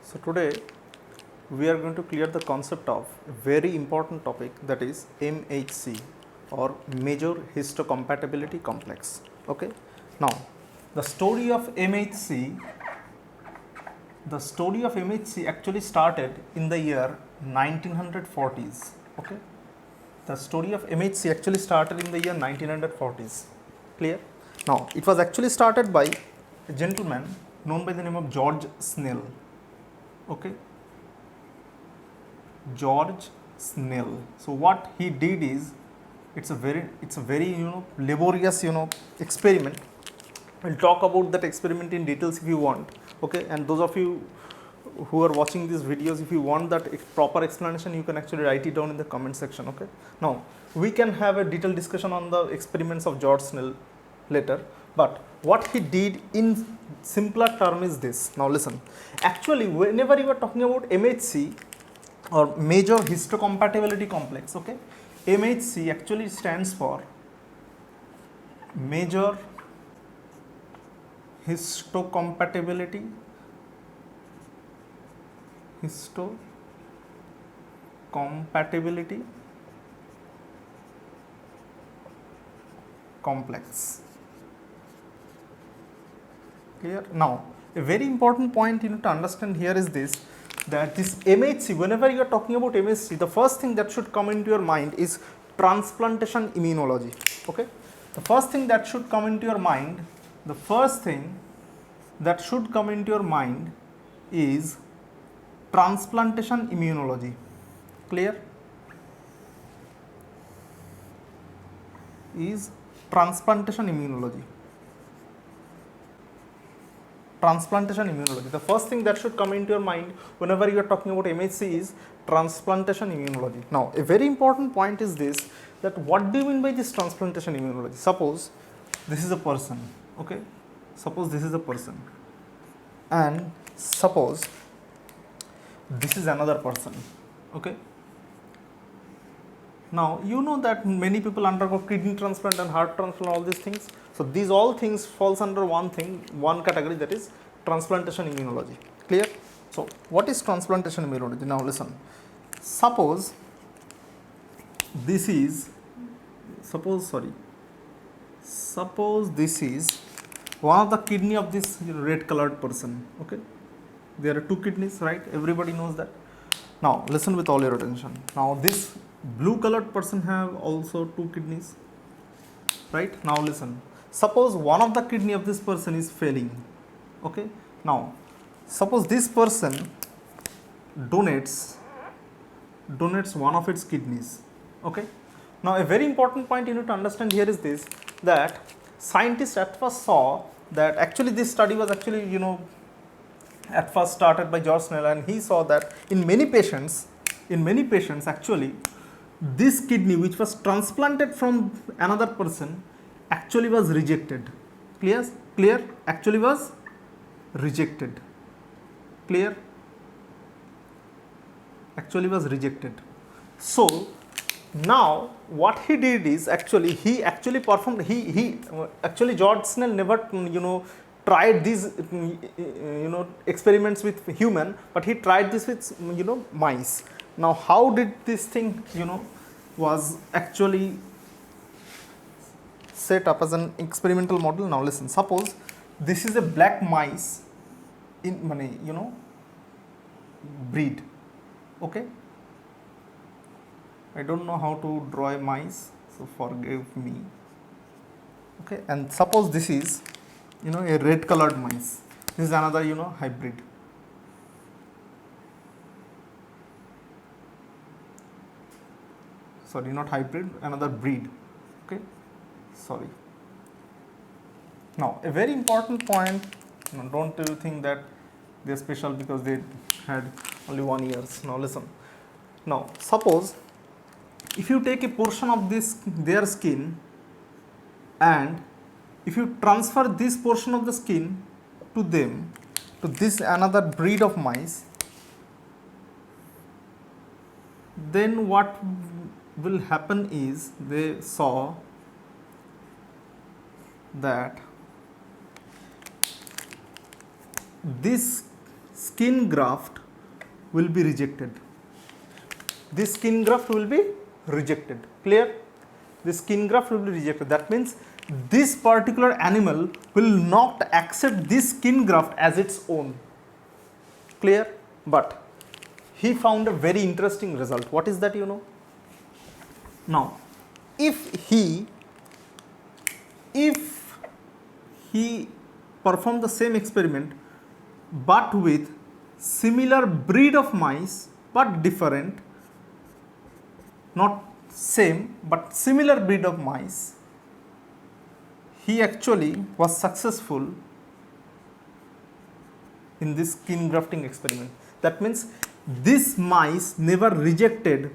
So today we are going to clear the concept of a very important topic, that is MHC, or major histocompatibility complex. Okay. Now the story of MHC actually started in the year 1940s. Okay. The story of MHC actually started in the year 1940s. Clear? Now it was actually started by a gentleman known by the name of George Snell. Okay. George Snell. So what he did is, it's a very laborious experiment. We'll talk about that experiment in details if you want. Okay, and those of you who are watching these videos, if you want that proper explanation, you can actually write it down in the comment section. Okay, now we can have a detailed discussion on the experiments of George Snell later, but what he did in simpler term is this. Now listen, actually whenever you are talking about MHC, or major histocompatibility complex, okay, MHC actually stands for major histocompatibility complex. Clear? Now a very important point you need to understand here is this, that this MHC, whenever you are talking about MHC, the first thing that should come into your mind is transplantation immunology. Okay, the first thing that should come into your mind, is transplantation immunology. Clear? Is transplantation immunology. The first thing that should come into your mind whenever you are talking about MHC is transplantation immunology. Now a very important point is this, that what do you mean by this transplantation immunology? Suppose this is a person. Okay, and suppose this is another person. Okay, now you know that many people undergo kidney transplant and heart transplant, all these things. So these all things falls under one category, that is transplantation immunology. Clear? So what is transplantation immunology? Now listen, suppose this is one of the kidney of this red colored person. Okay, there are two kidneys, right? Everybody knows that. Now listen with all your attention. Now this blue colored person have also two kidneys, right? Now listen, suppose one of the kidney of this person is failing. Okay, now suppose this person donates one of its kidneys. Okay, now a very important point you need to understand here is this, that scientists at first saw that actually this study was actually at first started by George Snell, and he saw that in many patients actually this kidney which was transplanted from another person actually was rejected. Clear? Actually was rejected. Clear? Actually was rejected. So now what he did is, actually George Snell never tried these experiments with human, but he tried this with mice. Now how did this thing was actually set up as an experimental model? Now listen, suppose this is a black mice in breed. Okay, I don't know how to draw a mice, so forgive me. Okay, and suppose this is a red colored mice. This is another hybrid. Sorry, not hybrid, another breed. Okay, sorry. Now a very important point, don't you think that they're special because they had only 1 year. Now listen, now suppose if you take a portion of their skin, and if you transfer this portion of the skin to this another breed of mice, then what will happen is, they saw that this skin graft will be rejected. This skin graft will be rejected. Clear? This skin graft will be rejected. That means this particular animal will not accept this skin graft as its own. Clear? But he found a very interesting result. What is that, you know? Now, if he performed the same experiment but with similar breed of mice but different, not same but similar breed of mice, he actually was successful in this skin grafting experiment. That means this mice never rejected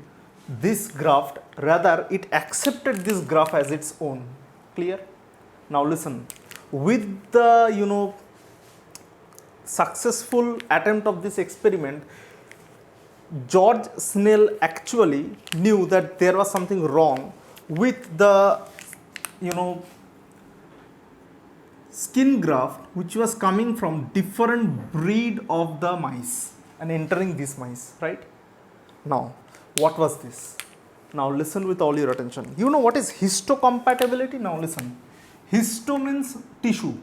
this graft, rather it accepted this graft as its own. Clear? Now listen, with the successful attempt of this experiment, George Snell actually knew that there was something wrong with the skin graft which was coming from different breed of the mice and entering these mice, right? Now, what was this? Now listen with all your attention. You know what is histocompatibility? Now listen. Histo means tissue.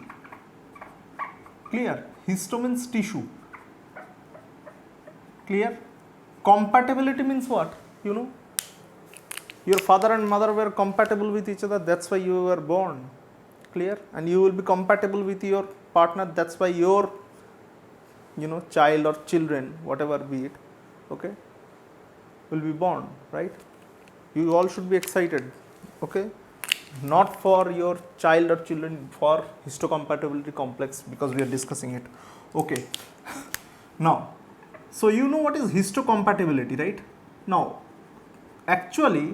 Clear? Histo means tissue. Clear? Compatibility means what? You know, your father and mother were compatible with each other, that's why you were born. Clear? And you will be compatible with your partner, that's why your child or children, whatever be it, okay, will be born, right? You all should be excited, okay? Not for your child or children, for histocompatibility complex, because we are discussing it. Okay. Now, so you know what is histocompatibility, right? Now, actually,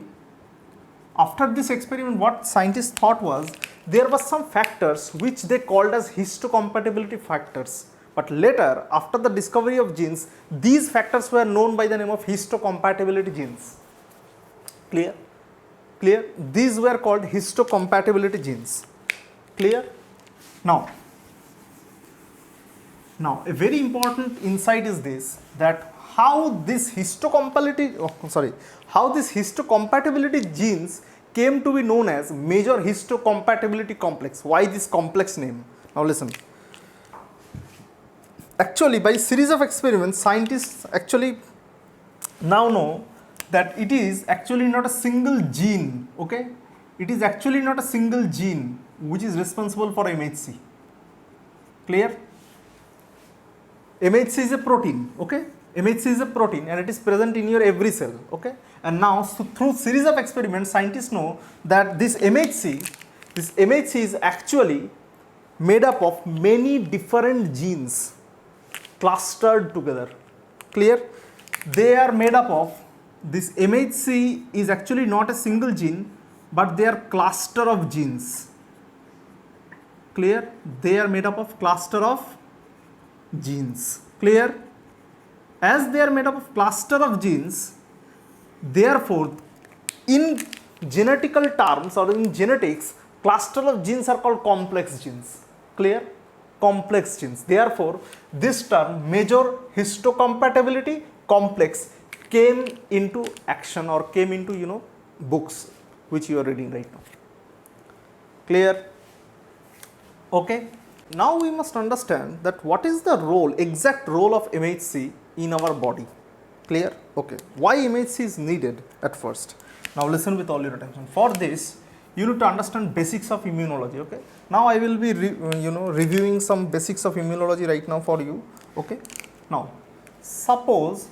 after this experiment, what scientists thought was there was some factors which they called as histocompatibility factors. But later, after the discovery of genes, these factors were known by the name of histocompatibility genes. Clear? Clear? These were called histocompatibility genes. Clear? Now, a very important insight is this, that how this histocompatibility genes came to be known as major histocompatibility complex. Why this complex name? Now listen. Actually, by series of experiments, scientists actually now know that it is actually not a single gene, okay? It is actually not a single gene which is responsible for MHC. Clear? MHC is a protein, okay? MHC is a protein and it is present in your every cell, okay? And now, so through series of experiments, scientists know that this MHC is actually made up of many different genes clustered together. Clear? They are made up of, this MHC is actually not a single gene, but they are cluster of genes. Clear? They are made up of cluster of genes. Clear? As they are made up of cluster of genes, therefore, in genetical terms or in genetics, cluster of genes are called complex genes. Clear? Complex genes. Therefore, this term major histocompatibility complex came into action or came into books which you are reading right now. Clear? Okay. Now we must understand that what is the role, exact role of MHC in our body. Clear? Okay. Why MHC is needed at first. Now listen with all your attention. For this, you need to understand basics of immunology. Okay. Now I will be reviewing some basics of immunology right now for you. Okay. Now, suppose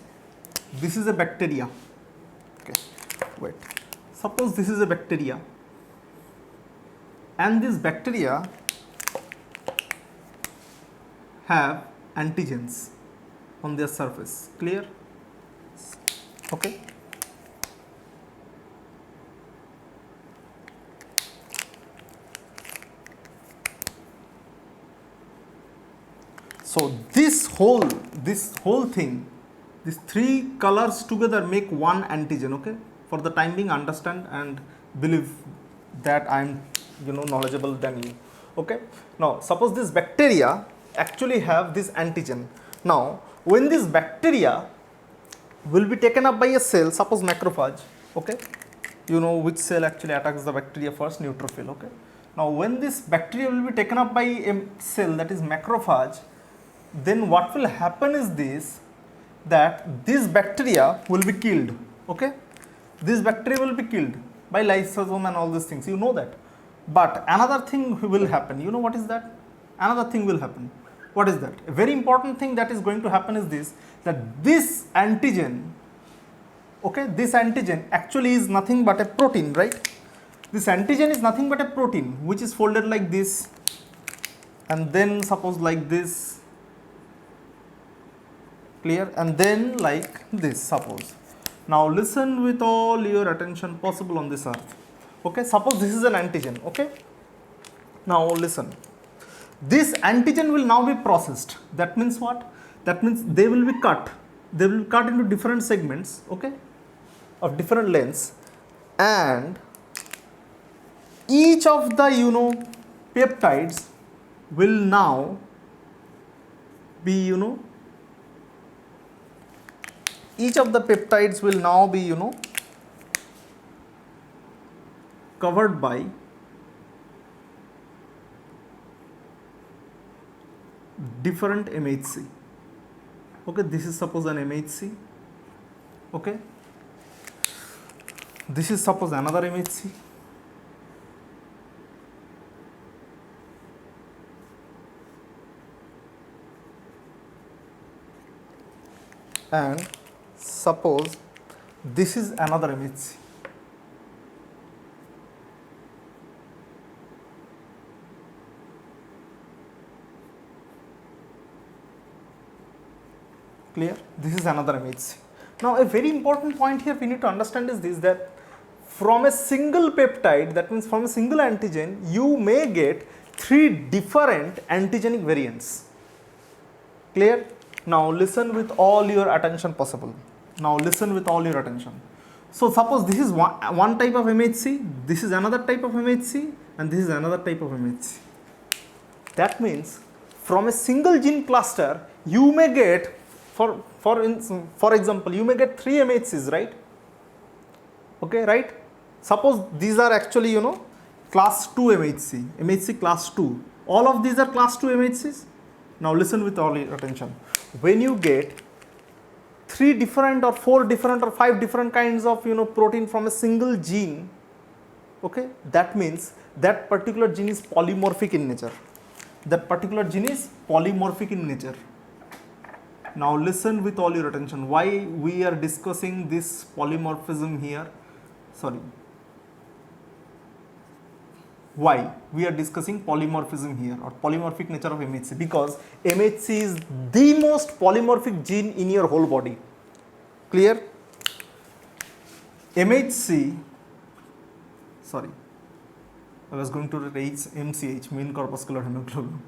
this is a bacteria. Okay. Wait. Suppose this is a bacteria, and this bacteria have antigens on their surface. Clear? Okay. So this whole thing, these three colors together make one antigen. Okay. For the time being, understand and believe that I am knowledgeable than you. Okay. Now suppose this bacteria actually have this antigen. Now when this bacteria will be taken up by a cell, suppose macrophage, okay, you know which cell actually attacks the bacteria first, neutrophil, okay. Now when this bacteria will be taken up by a cell, that is macrophage, then what will happen is this, that this bacteria will be killed, okay. This bacteria will be killed by lysosome and all these things, you know that. But another thing will happen, you know what is that? Another thing will happen. What is that? A very important thing that is going to happen is this, that this antigen, okay, this antigen actually is nothing but a protein, right? This antigen is nothing but a protein which is folded like this, and then suppose like this, clear, and then like this, suppose. Now listen with all your attention possible on this earth, okay. Suppose this is an antigen, okay. Now listen, this antigen will now be processed. That means what? That means they will be cut. They will be cut into different segments, okay, of different lengths, and each of the, you know, peptides will now be, you know, each of the peptides will now be, you know, covered by different MHC, okay. This is suppose an MHC, okay. This is suppose another MHC, and suppose this is another MHC. Clear? This is another MHC. Now a very important point here we need to understand is this, that from a single peptide, that means from a single antigen, you may get 3 different antigenic variants. Clear? Now listen with all your attention possible. Now listen with all your attention. So suppose this is one type of MHC, this is another type of MHC, and this is another type of MHC. That means from a single gene cluster, you may get, for example, you may get 3 MHCs, right? Okay, right? Suppose these are actually, you know, class 2 MHC, MHC class 2. All of these are class 2 MHCs. Now listen with all your attention. When you get 3 different or 4 different or 5 different kinds of, you know, protein from a single gene, okay, that means that particular gene is polymorphic in nature. That particular gene is polymorphic in nature. Now listen with all your attention. Why we are discussing this polymorphism here? Sorry. Why we are discussing polymorphism here, or polymorphic nature of MHC? Because MHC is the most polymorphic gene in your whole body. Clear? MHC, sorry, I was going to write MCH, mean corpuscular hemoglobin.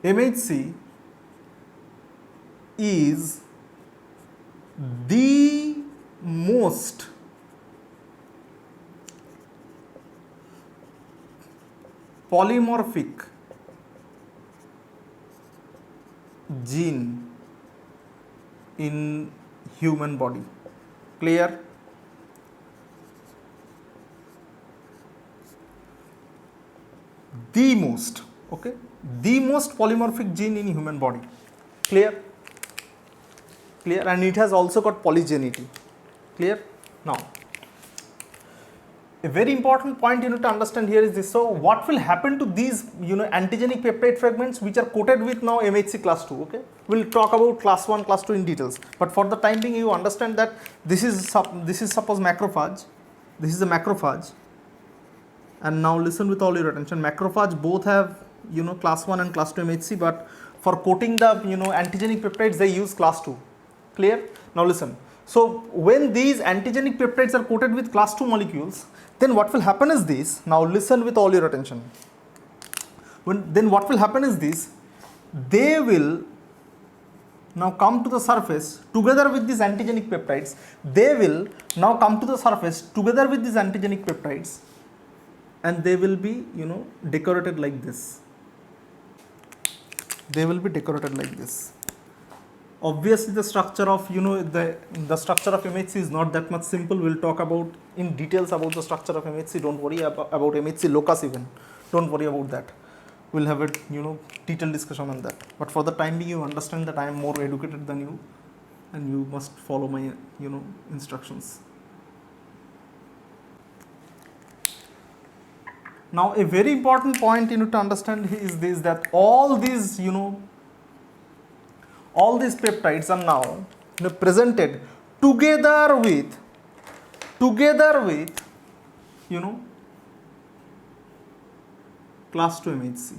MHC is the most polymorphic gene in human body. Clear? The most, okay, the most polymorphic gene in human body. Clear? Clear? And it has also got polygenity. Clear? Now, a very important point you need to understand here is this. So what will happen to these, you know, antigenic peptide fragments which are coated with now MHC class 2, okay? We'll talk about class 1, class 2 in details, but for the time being you understand that this is suppose macrophage, this is a macrophage, and now listen with all your attention. Macrophage both have, you know, class 1 and class 2 MHC, but for coating the, you know, antigenic peptides they use class 2. Clear? Now listen. So when these antigenic peptides are coated with class 2 molecules, then what will happen is this. Now listen with all your attention. Then what will happen is this. They will now come to the surface together with these antigenic peptides. They will now come to the surface together with these antigenic peptides, and they will be, you know, decorated like this. They will be decorated like this. obviously the structure of the structure of MHC is not that much simple. We'll talk about in details about the structure of MHC. Don't worry about MHC locus even. Don't worry about that. We'll have a detailed discussion on that. But for the time being, you understand that I am more educated than you, and you must follow my instructions. Now a very important point to understand is this, that all these all these peptides are now presented together with class 2 MHC.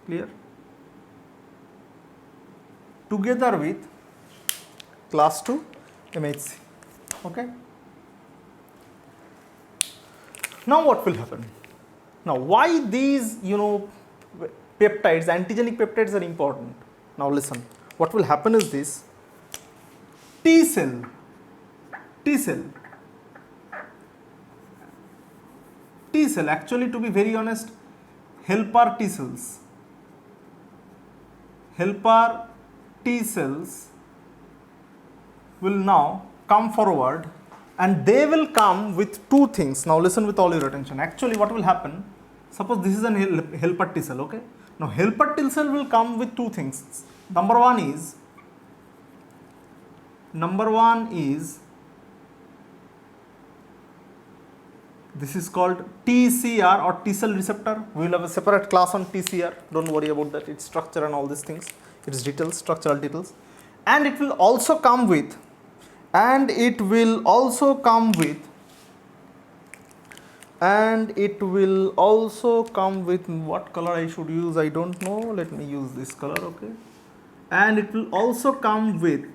Clear? Together with class 2 MHC. Okay. Now what will happen? Now why these peptides, antigenic peptides are important? Now listen, what will happen is this: T cell actually, to be very honest, helper T cells will now come forward, and they will come with two things. Now listen with all your attention. Actually what will happen, suppose this is an helper T cell, okay? Now helper T cell will come with two things. Number one is this is called TCR, or T cell receptor. We will have a separate class on TCR. Don't worry about that. Its structure and all these things. Its details, structural details. And it will also come with what color I should use, I don't know. Let me use this color, okay? And it will also come with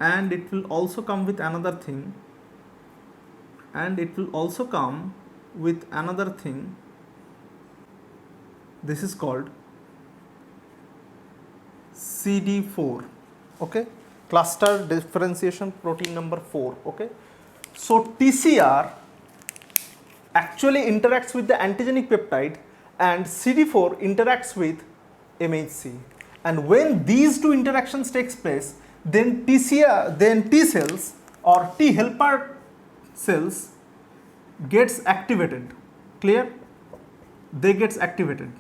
another thing. This is called CD4, okay? Cluster differentiation protein number 4, okay? So TCR actually interacts with the antigenic peptide, and CD4 interacts with MHC. And when these two interactions takes place, then T cells or T helper cells gets activated. Clear? They gets activated.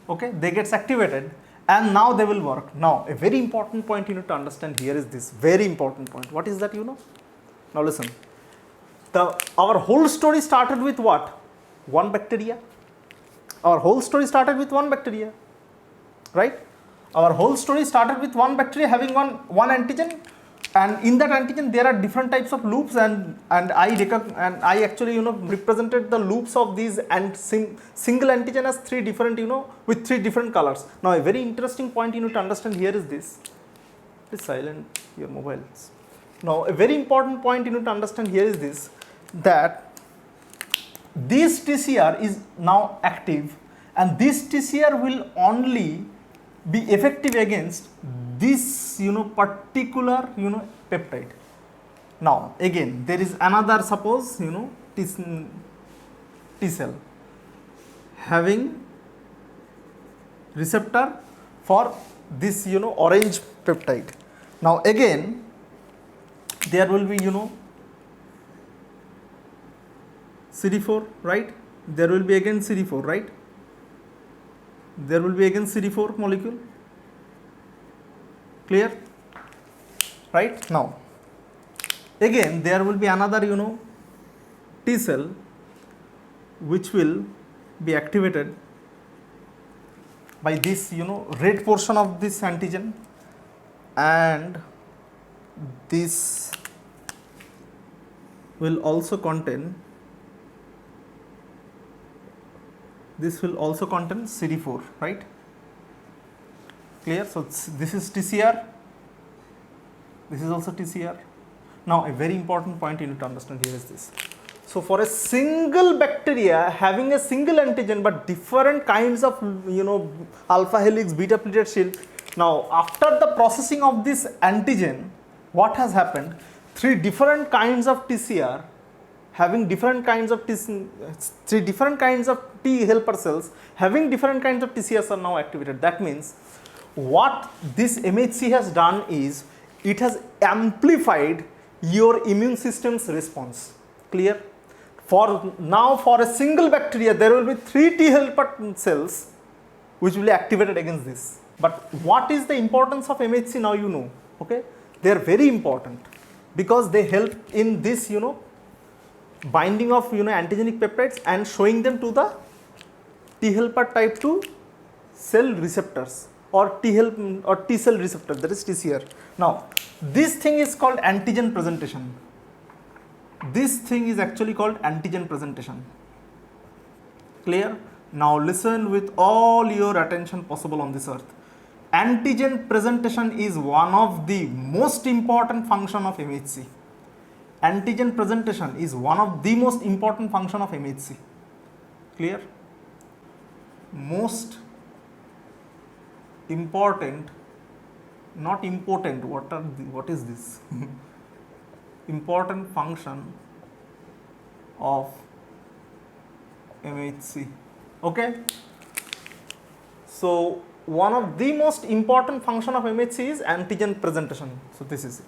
Okay, they gets activated, and now they will work. Now a very important point you need to understand here is this very important point. What is that? Now listen, our whole story started with what? One bacteria. Our whole story started with one bacteria, right? Our whole story started with one bacteria having one antigen, and in that antigen there are different types of loops, and I actually represented the loops of these and single antigen as three different with three different colors. Now a very interesting point you need to understand here is this. Please silent your mobiles. Now a very important point you need to understand here is this, that this TCR is now active, and this TCR will only be effective against this particular peptide. Now again there is another, suppose T cell having receptor for this orange peptide. Now again there will be CD4, right? There will be again CD4, right? There will be again CD4 molecule. Clear? Right? Now again there will be another T cell which will be activated by this red portion of this antigen, and this will also contain CD4, right? Clear? So this is TCR, this is also TCR. Now a very important point you need to understand here is this. So for a single bacteria having a single antigen but different kinds of alpha helix, beta pleated shield, now after the processing of this antigen, what has happened? Three different kinds of TCR having different kinds of three different kinds of T helper cells having different kinds of TCRs are now activated. That means what this MHC has done is it has amplified your immune system's response. Clear? For now, for a single bacteria, there will be 3 T helper cells which will be activated against this. But what is the importance of MHC now you know, okay? They are very important because they help in this, binding of, antigenic peptides and showing them to the T helper type 2 cell receptors or T cell receptor, that is TCR. Now, this thing is called antigen presentation. This thing is actually called antigen presentation. Clear? Now listen with all your attention possible on this earth. Antigen presentation is one of the most important function of MHC. Antigen presentation is one of the most important function of MHC. Clear? Most important, not important, what is this? Important function of MHC. Okay? So one of the most important function of MHC is antigen presentation. So this is it.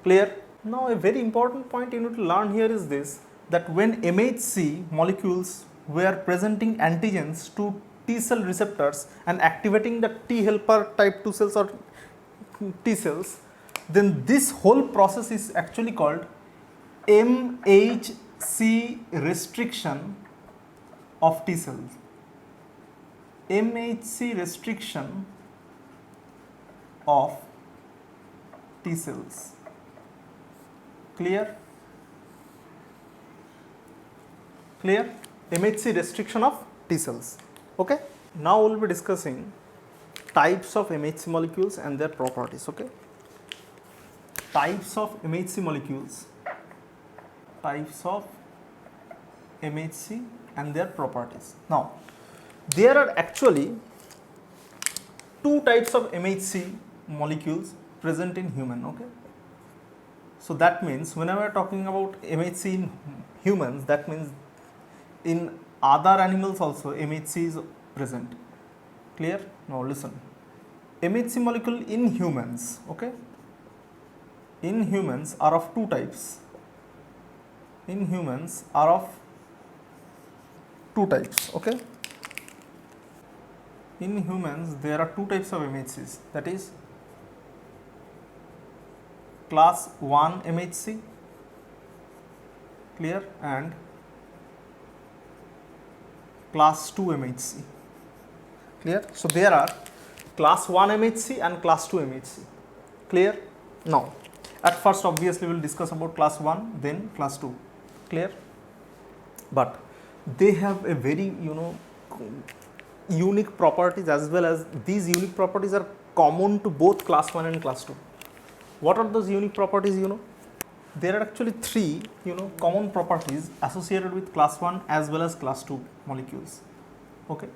Clear? Now a very important point you need to learn here is this, that when MHC molecules were presenting antigens to T cell receptors and activating the T helper type 2 cells or T cells, then this whole process is actually called MHC restriction of T cells. MHC restriction of T cells. Clear? Clear? MHC restriction of T cells. Okay? Now we will be discussing types of MHC molecules and their properties. Okay? Types of MHC molecules. Types of MHC and their properties. Now, there are actually 2 types of MHC molecules present in human. Okay? So that means whenever we are talking about MHC in humans, that means in other animals also MHC is present. Clear? Now listen. MHC molecule in humans, okay? In humans are of 2 types. In humans are of 2 types, okay? In humans there are 2 types of MHCs, that is class 1 MHC, clear, and class 2 MHC, clear. So there are class 1 MHC and class 2 MHC, clear. Now at first obviously we will discuss about class 1 then class 2, clear, but they have a very unique properties, as well as these unique properties are common to both class 1 and class 2. What are those unique properties? There are actually 3 common properties associated with class 1 as well as class 2 molecules. Okay,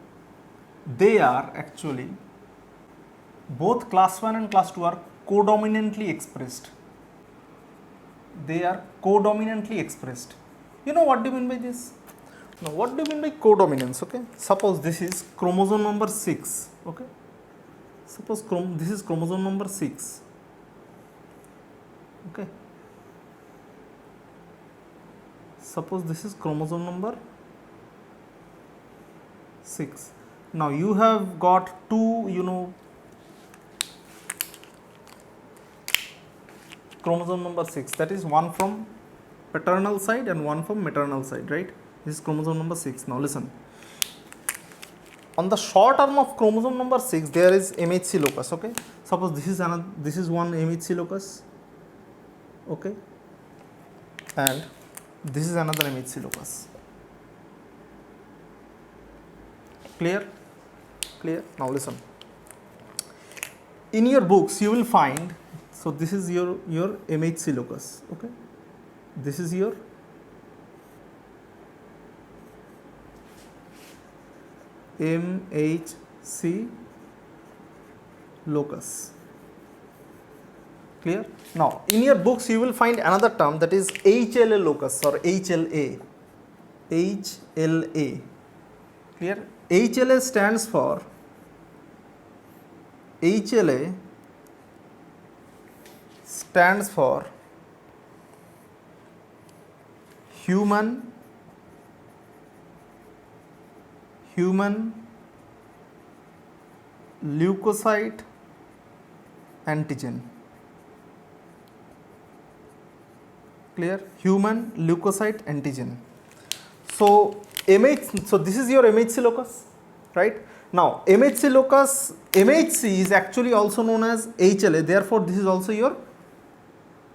they are actually both class 1 and class 2 are codominantly expressed. They are codominantly expressed. What do you mean by this? Now, what do you mean by codominance? Okay, suppose this is chromosome number 6. Okay, suppose this is chromosome number 6. Okay, suppose this is chromosome number 6. Now you have got 2 chromosome number 6, that is one from paternal side and one from maternal side, right? This is chromosome number 6. Now listen, on the short arm of chromosome number 6 there is MHC locus. Okay, suppose this is one MHC locus, okay, and this is another MHC locus. Clear? Clear? Now listen, in your books you will find, so this is your MHC locus. Okay, this is your MHC locus. Clear? Now, in your books you will find another term, that is HLA locus or HLA. HLA. Clear? HLA stands for human leukocyte antigen. Clear? Human leukocyte antigen. So this is your MHC locus, right? Now MHC is actually also known as HLA. Therefore, this is also your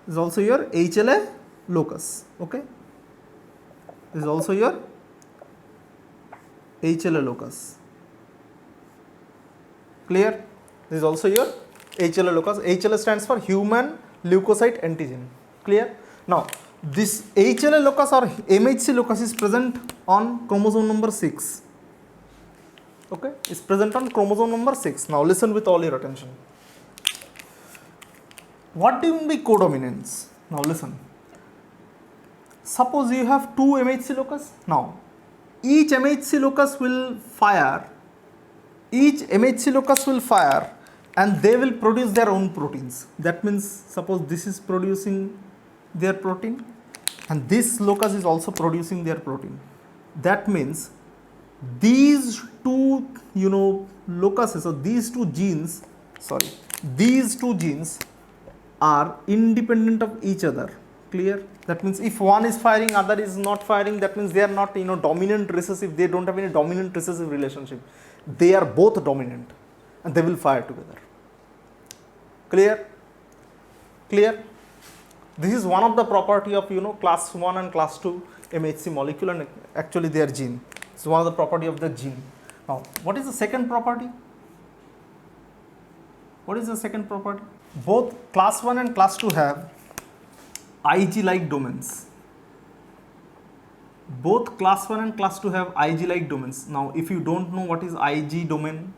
HLA locus. Okay, this is also your HLA locus. Clear? This is also your HLA locus. HLA stands for human leukocyte antigen. Clear? Now, this HLA locus or MHC locus is present on chromosome number 6. Okay, it's present on chromosome number 6. Now, listen with all your attention. What do you mean by codominance? Now, listen. Suppose you have two MHC locus. Now, each MHC locus will fire and they will produce their own proteins. That means, suppose this is producing their protein and this locus is also producing their protein. That means these two locuses or these two genes are independent of each other. Clear? That means if one is firing, other is not firing, that means they are not dominant recessive, they don't have any dominant recessive relationship. They are both dominant and they will fire together. Clear? Clear? This is one of the property of class 1 and class 2 MHC molecule and actually their gene. It's one of the property of the gene. Now, what is the second property? What is the second property? Both class 1 and class 2 have Ig-like domains. Both class 1 and class 2 have Ig-like domains. Now, if you don't know what is Ig domain,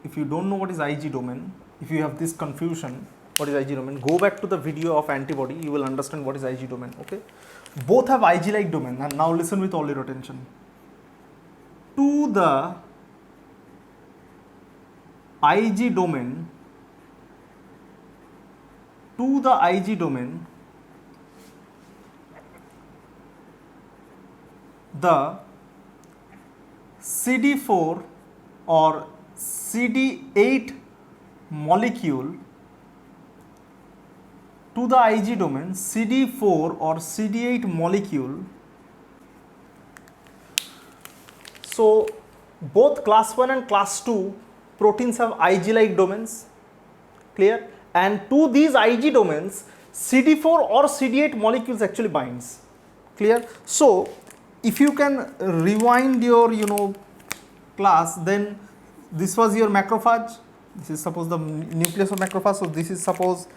if you have this confusion, what is Ig domain, go back to the video of antibody, you will understand what is Ig domain. Okay, both have Ig-like domain. And now listen with all your attention. To the Ig domain, the CD4 or CD8 molecule, to the Ig domain, CD4 or CD8 molecule. So both class 1 and class 2 proteins have Ig-like domains. Clear? And to these Ig domains, CD4 or CD8 molecules actually binds. Clear? So if you can rewind your class, then this was your macrophage. This is suppose the nucleus of macrophage. So this is suppose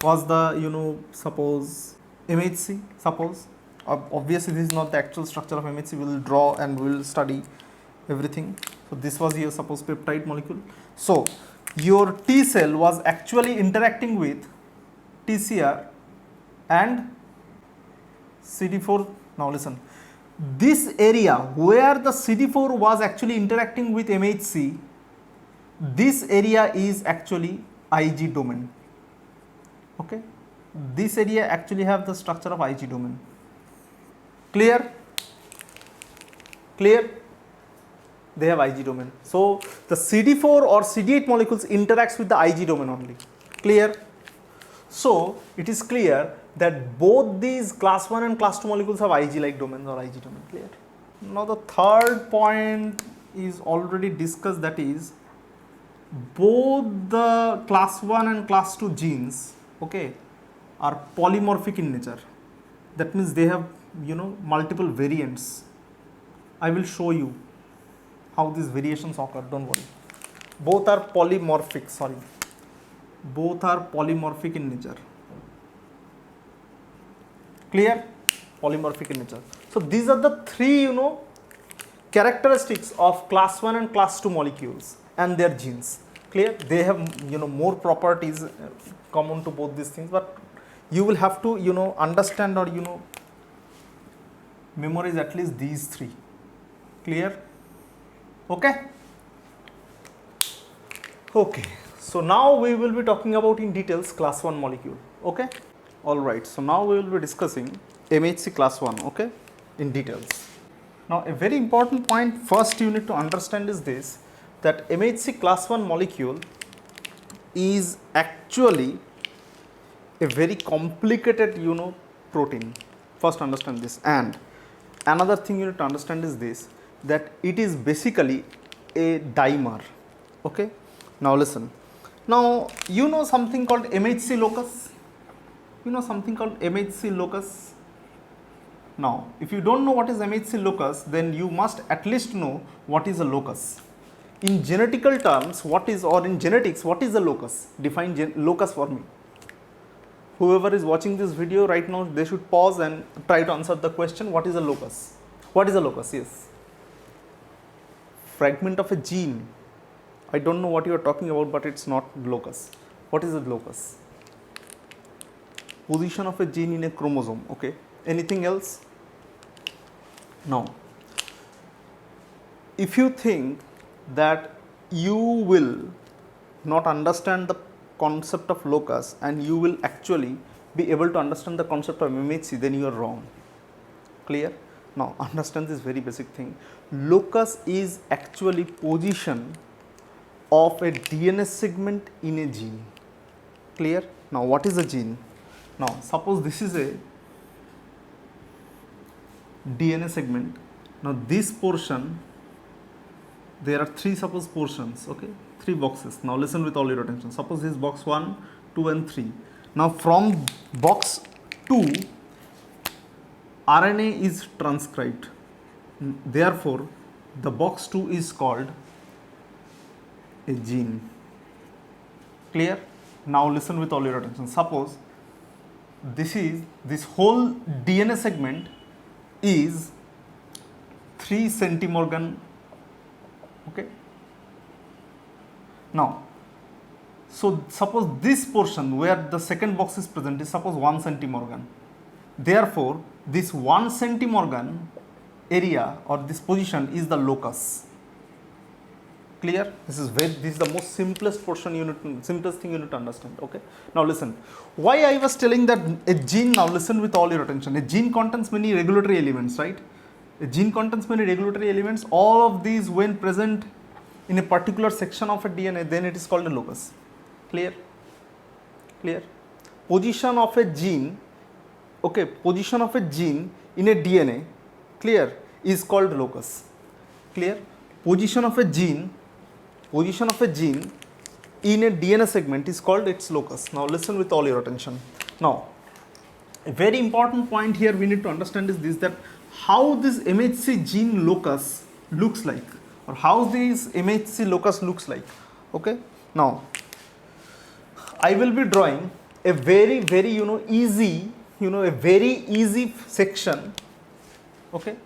was the suppose MHC. Suppose obviously this is not the actual structure of MHC. We will draw and we will study everything. So this was your suppose peptide molecule. So your T cell was actually interacting with TCR and CD4. Now listen, this area where the CD4 was actually interacting with MHC, this area is actually Ig domain. Okay, this area actually have the structure of Ig domain. Clear? Clear? They have Ig domain. So the CD4 or CD8 molecules interacts with the Ig domain only. Clear? So it is clear that both these class 1 and class 2 molecules have Ig-like domains or Ig domain. Clear? Now the third point is already discussed, that is both the class 1 and class 2 genes, okay, are polymorphic in nature. That means they have multiple variants. I will show you how these variations occur, don't worry. Both are polymorphic, both are polymorphic in nature. Clear? Polymorphic in nature. So these are the three characteristics of class 1 and class 2 molecules and their genes. Clear? They have, you know, more properties common to both these things, but you will have to, you know, understand or, you know, memorize at least these three. Clear? Okay. Okay, so now we will be talking about in details class 1 molecule. Okay, all right, so now we will be discussing MHC class 1, okay, in details. Now a very important point first you need to understand is this, that MHC class 1 molecule is actually a very complicated, you know, protein. First understand this. And another thing you need to understand is this, that it is basically a dimer. Okay, now listen. Now you know something called MHC locus. You know something called MHC locus. Now if you don't know what is MHC locus, then you must at least know what is a locus. In genetical terms, what is, or in genetics, what is a locus? Define locus for me. Whoever is watching this video right now, they should pause and try to answer the question, what is a locus? What is a locus? Yes. Fragment of a gene. I don't know what you are talking about, but it's not locus. What is a locus? Position of a gene in a chromosome. Okay. Anything else? Now, if you think that you will not understand the concept of locus and you will actually be able to understand the concept of MHC, then you are wrong. Clear? Now understand this very basic thing. Locus is actually position of a DNA segment in a gene. Clear? Now what is a gene? Now suppose this is a DNA segment. Now this portion, there are three suppose portions, okay, three boxes. Now listen with all your attention. Suppose this is box 1, 2 and 3. Now from box 2, RNA is transcribed. Therefore, the box 2 is called a gene. Clear? Now listen with all your attention. Suppose this whole DNA segment is 3 centimorgan. Okay. Now, so suppose this portion where the second box is present is suppose 1 centimorgan. Therefore, this 1 centimorgan area or this position is the locus. Clear? This is the most simplest portion you need to, simplest thing you need to understand. Okay. Now listen. Why I was telling that a gene, now listen with all your attention. A gene contains many regulatory elements, right? A gene contains many regulatory elements. All of these when present in a particular section of a DNA, then it is called a locus. Clear? Clear? Position of a gene, okay, position of a gene in a DNA, clear, is called locus. Clear? Position of a gene in a DNA segment is called its locus. Now listen with all your attention. Now, a very important point here we need to understand is this, that how this MHC gene locus looks like, or how this MHC locus looks like. Okay. Now, I will be drawing a very easy, a very easy section. Okay.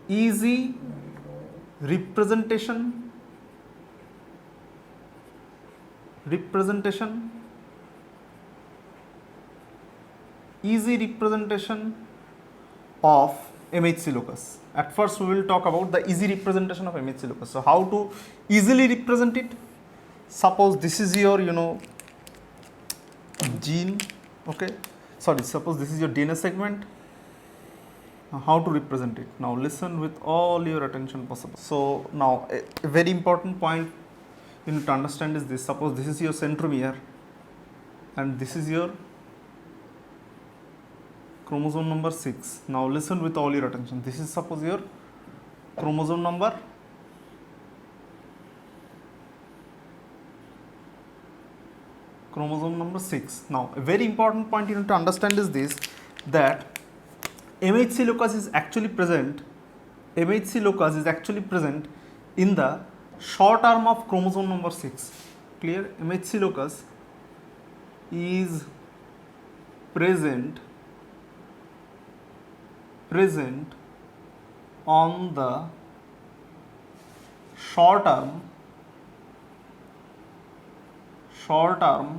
Easy representation of MHC locus. At first we will talk about the easy representation of MHC locus. So how to easily represent it? Suppose this is your gene, okay, sorry, suppose this is your DNA segment. Now how to represent it? Now listen with all your attention possible. So now a very important point you need to understand is this. Suppose this is your centromere and this is your chromosome number 6. Now listen with all your attention. This is suppose your chromosome number 6. Now a very important point you need to understand is this, that MHC locus is actually present in the short arm of chromosome number 6. Clear? MHC locus is present on the short arm short arm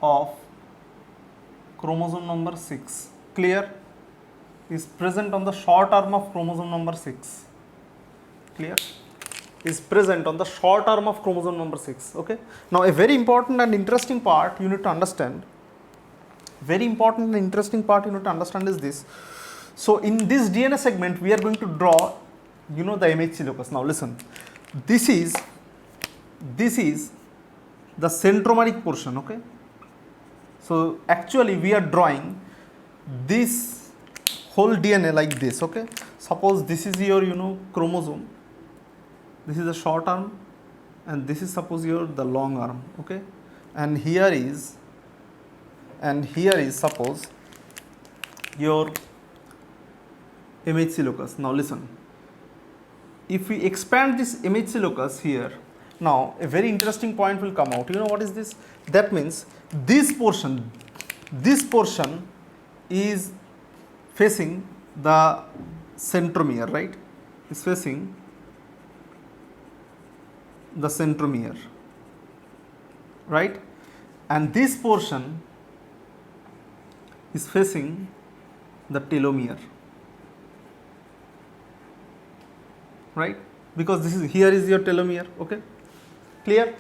of chromosome number 6. Clear? Is present on the short arm of chromosome number 6. Clear? Is present on the short arm of chromosome number 6. Okay. Now, a very important and interesting part you need to understand. Very important and interesting part you need to understand is this. So, in this DNA segment, we are going to draw, the MHC locus. Now, listen. This is the centromeric portion. Okay. So, actually, we are drawing this whole DNA like this. Okay. Suppose this is your, chromosome. This is the short arm, and this is suppose the long arm. Okay. And here is suppose your MHC locus. Now listen, if we expand this MHC locus here, now a very interesting point will come out. You know what is this? That means this portion is facing the centromere, right? Is facing the centromere, right? And this portion is facing the telomere, right? Because here is your telomere. Okay, clear?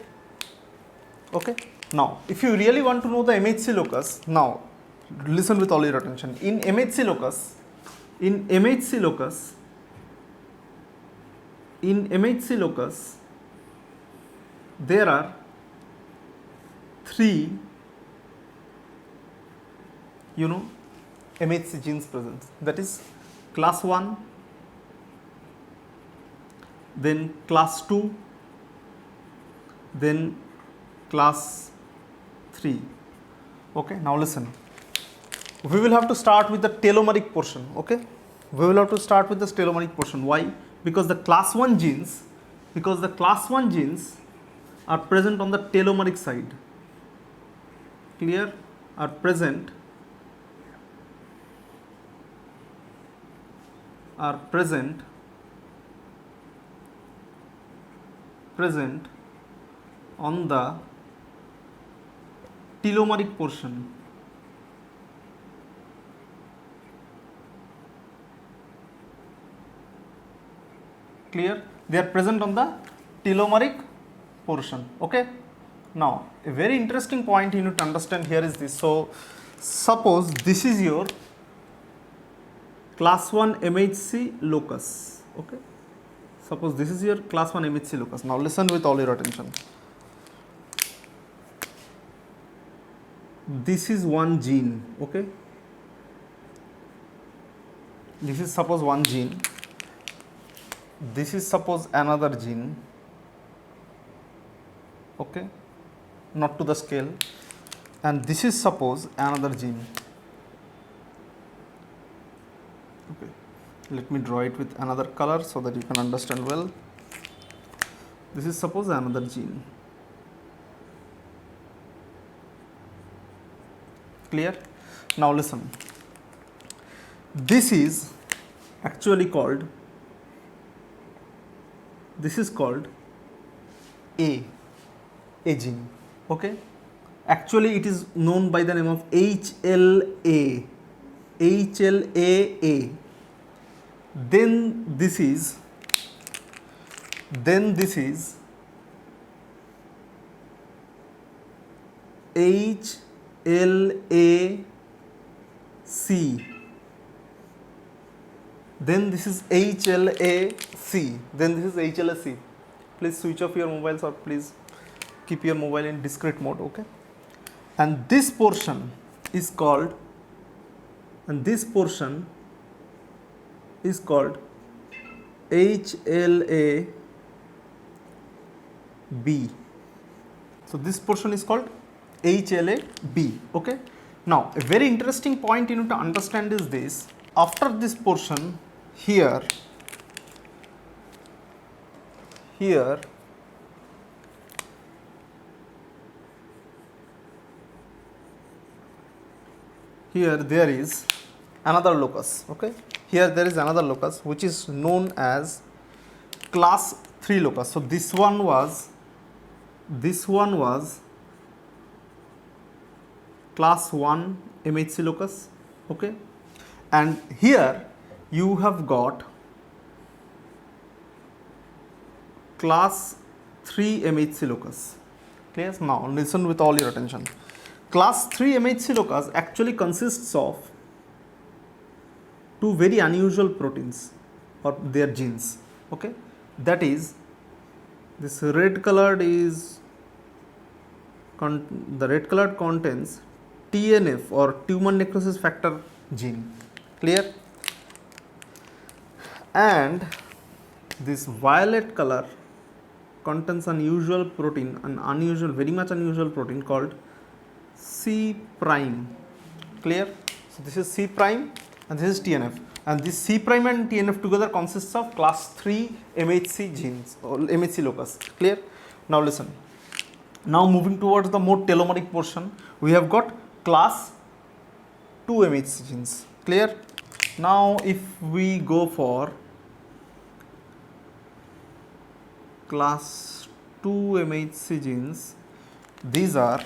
Okay. Now, if you really want to know the MHC locus, now listen with all your attention. In MHC locus, there are 3 MHC genes present. That is class 1, then class 2, then class 3. Okay. Now listen, we will have to start with the telomeric portion. Okay. We will have to start with the telomeric portion. Why? Because the class 1 genes are present on the telomeric side. Clear? Are present on the telomeric portion. Clear? They are present on the telomeric portion. Okay. Now, a very interesting point you need to understand here is this. So, suppose this is your class 1 MHC locus. Okay. Suppose this is your class 1 MHC locus. Now, listen with all your attention. This is one gene. Okay. This is suppose one gene. This is suppose another gene. Okay. Not to the scale, and this is suppose another gene. Okay, let me draw it with another color so that you can understand well. This is suppose another gene. Clear? Now listen, this is actually called, A gene. Okay, actually it is known by the name of HLA. Then this is HLA-C. Then this is HLA-C. Then this is HLA-C. Please switch off your mobiles, or please keep your mobile in discrete mode. Okay. And this portion is called, HLA-B. So this portion is called HLA-B. Okay. Now, a very interesting point you need to understand is this. After this portion, here there is another locus. Okay, here there is another locus which is known as class 3 locus. So this one was this one was class 1 MHC locus, okay, and here you have got class 3 MHC locus. Clear? Now listen with all your attention. Class 3 MHC locus actually consists of two very unusual proteins or their genes, okay, that is, this red colored is the red colored contains TNF or tumor necrosis factor gene. Clear? And this violet color contains unusual protein, very much unusual protein called C prime. Clear? So this is C prime and this is TNF, and this C prime and TNF together consists of class 3 MHC genes or MHC locus. Clear? Now listen. Now moving towards the more telomeric portion, we have got class 2 MHC genes. Clear? Now if we go for class 2 MHC genes, these are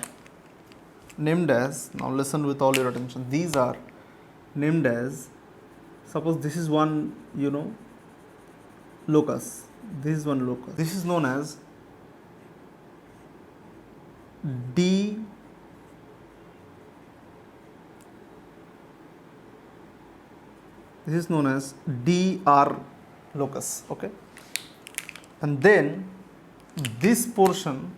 named as, now listen with all your attention, these are named as, suppose this is one, locus, this is one locus, this is known as D, this is known as DR locus, okay, and then this portion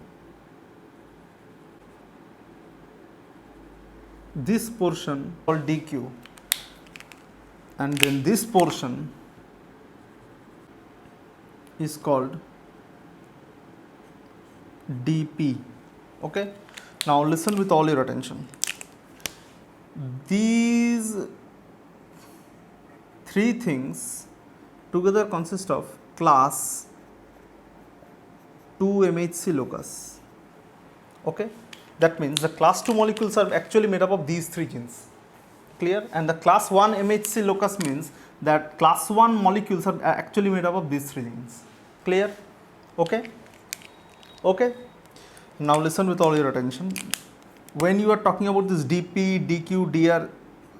called DQ, and then this portion is called DP, okay. Now listen with all your attention. These three things together consist of class 2 MHC locus, okay. That means the class 2 molecules are actually made up of these three genes. Clear? And the class 1 MHC locus means that class 1 molecules are actually made up of these three genes. Clear? Okay? Okay? Now listen with all your attention. When you are talking about this DP, DQ, DR,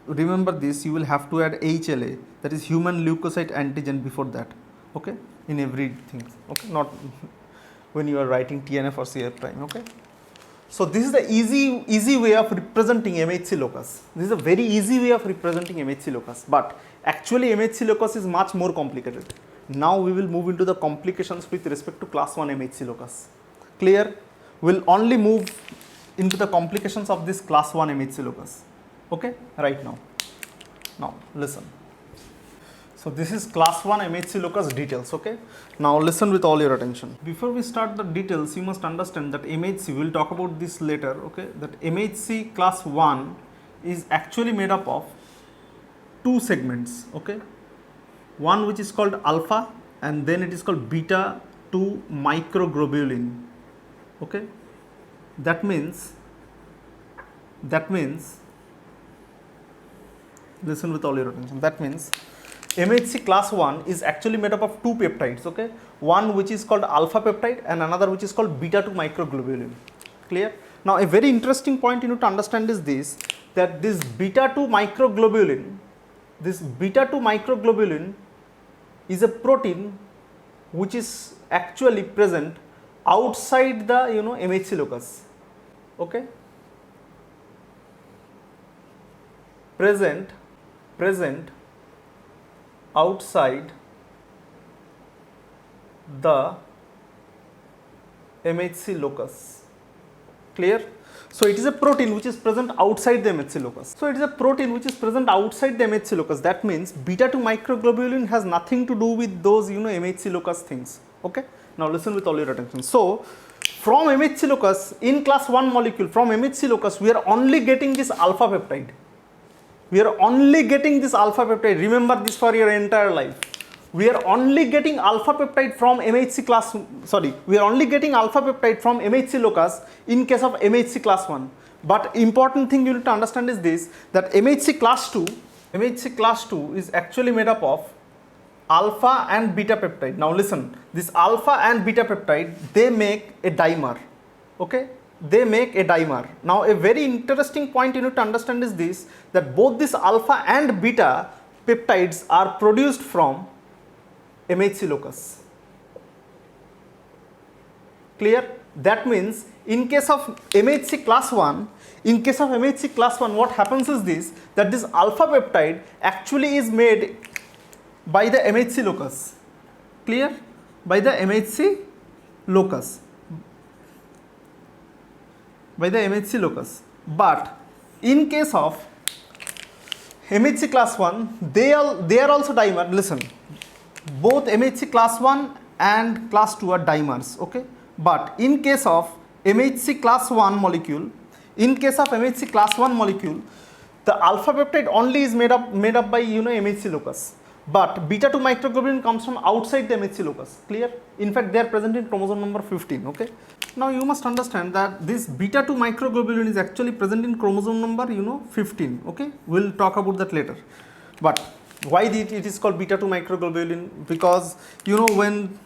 remember this, you will have to add HLA, that is human leukocyte antigen before that, okay, in everything, okay, not when you are writing TNF or CF prime, okay. So this is the easy way of representing MHC locus. This is a very easy way of representing MHC locus, but actually MHC locus is much more complicated. Now we will move into the complications with respect to class 1 MHC locus. Clear? We will only move into the complications of this class 1 MHC locus, okay, right now. Now listen. So this is class 1 MHC locus details, okay. Now listen with all your attention. Before we start the details, you must understand that MHC, we will talk about this later, okay, that MHC class 1 is actually made up of two segments, okay. One which is called alpha and then it is called beta 2 microglobulin, okay. That means, listen with all your attention, that means MHC class 1 is actually made up of two peptides, okay, one which is called alpha peptide and another which is called beta 2 microglobulin. Clear? Now a very interesting point you need to understand is this, that this beta 2 microglobulin is a protein which is actually present outside the MHC locus, okay, present outside the MHC locus. Clear? So it is a protein which is present outside the MHC locus. That means beta 2 microglobulin has nothing to do with those MHC locus things. Okay. Now listen with all your attention. So from MHC locus, in class 1 molecule, from MHC locus, we are only getting this alpha peptide. Remember this for your entire life. We are only getting alpha peptide from MHC locus in case of MHC class 1. But important thing you need to understand is this, that MHC class 2 is actually made up of alpha and beta peptide. Now listen, this alpha and beta peptide, they make a dimer. okay, they make a dimer. Now a very interesting point you need to understand is this, that both this alpha and beta peptides are produced from MHC locus. Clear? That means in case of MHC class 1, what happens is this, that this alpha peptide actually is made by the MHC locus. Clear? By the MHC locus. But in case of MHC class 1, they are also dimer. Listen, both MHC class 1 and class 2 are dimers, okay? But in case of MHC class 1 molecule, the alpha peptide only is made up by MHC locus. But beta 2 microglobulin comes from outside the MHC locus. Clear? In fact, they are present in chromosome number 15. Okay. Now you must understand that this beta 2 microglobulin is actually present in chromosome number 15. Okay. We'll talk about that later. But why it is called beta 2 microglobulin? Because when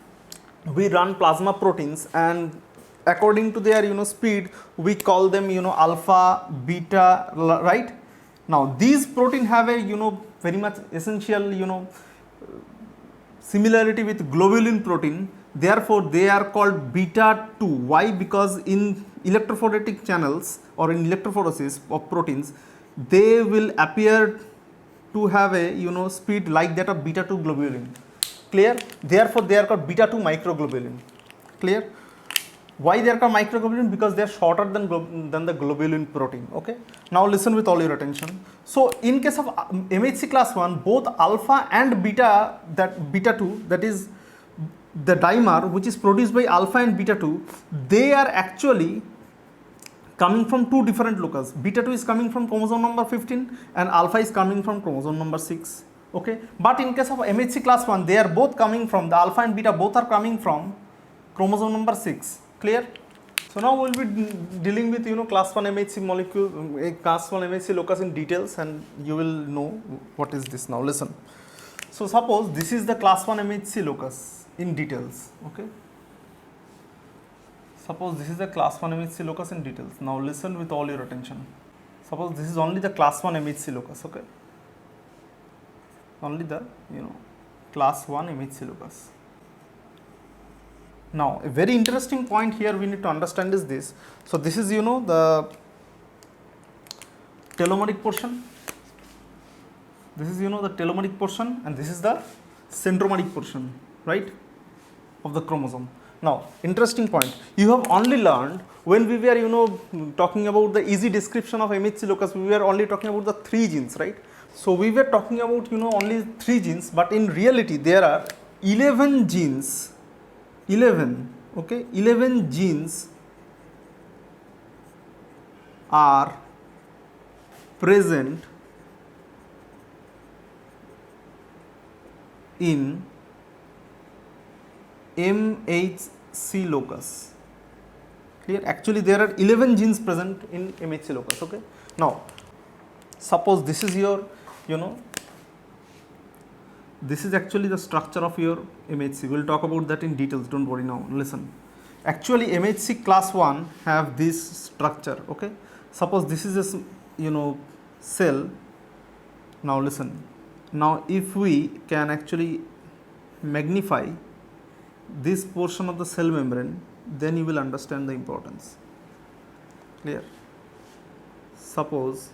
we run plasma proteins, and according to their speed, we call them alpha, beta, right? Now these protein have a very much essential similarity with globulin protein. Therefore they are called beta 2. Why? Because in electrophoretic channels or in electrophoresis of proteins, they will appear to have a speed like that of beta 2 globulin. Clear? Therefore they are called beta 2 microglobulin. Clear? Why they are called microglobulin? Because they are shorter than the globulin protein. Okay. Now listen with all your attention. So in case of MHC class 1, both alpha and beta, that beta 2, that is the dimer which is produced by alpha and beta 2, they are actually coming from two different locus. Beta 2 is coming from chromosome number 15 and alpha is coming from chromosome number 6. Okay. But in case of MHC class 1, they are both coming from, the alpha and beta both are coming from chromosome number 6. Clear? So now we will be dealing with class 1 MHC molecule, class 1 MHC locus in details, and you will know what is this now. Listen. So suppose this is the class 1 MHC locus in details. Okay. Suppose this is the class 1 MHC locus in details. Now listen with all your attention. Suppose this is only the class 1 MHC locus. Okay. Only the class 1 MHC locus. Now a very interesting point here we need to understand is this. So this is the telomeric portion. This is the telomeric portion, and this is the centromeric portion, right, of the chromosome. Now interesting point, you have only learned when we were talking about the easy description of MHC locus, we were only talking about the 3 genes, right? So we were talking about only 3 genes, but in reality there are 11 genes. 11 genes are present in MHC locus. Clear? Actually there are 11 genes present in MHC locus. Okay. Now suppose this is your this is actually the structure of your MHC. We'll talk about that in details, don't worry now. Listen. Actually MHC class 1 have this structure, okay? Suppose this is a cell. Now listen. Now if we can actually magnify this portion of the cell membrane, then you will understand the importance. Clear? Suppose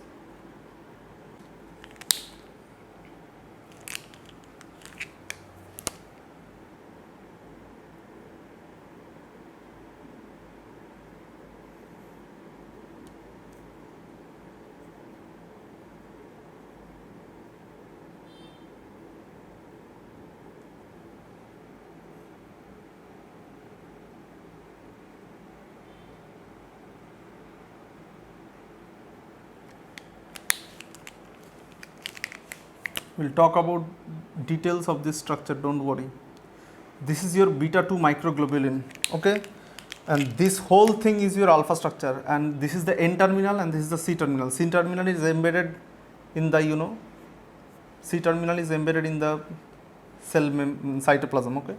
we'll talk about details of this structure, don't worry. This is your beta 2 microglobulin, okay, and this whole thing is your alpha structure, and this is the N terminal and this is the C terminal. C terminal is embedded in the C terminal is embedded in the cell cytoplasm. Okay.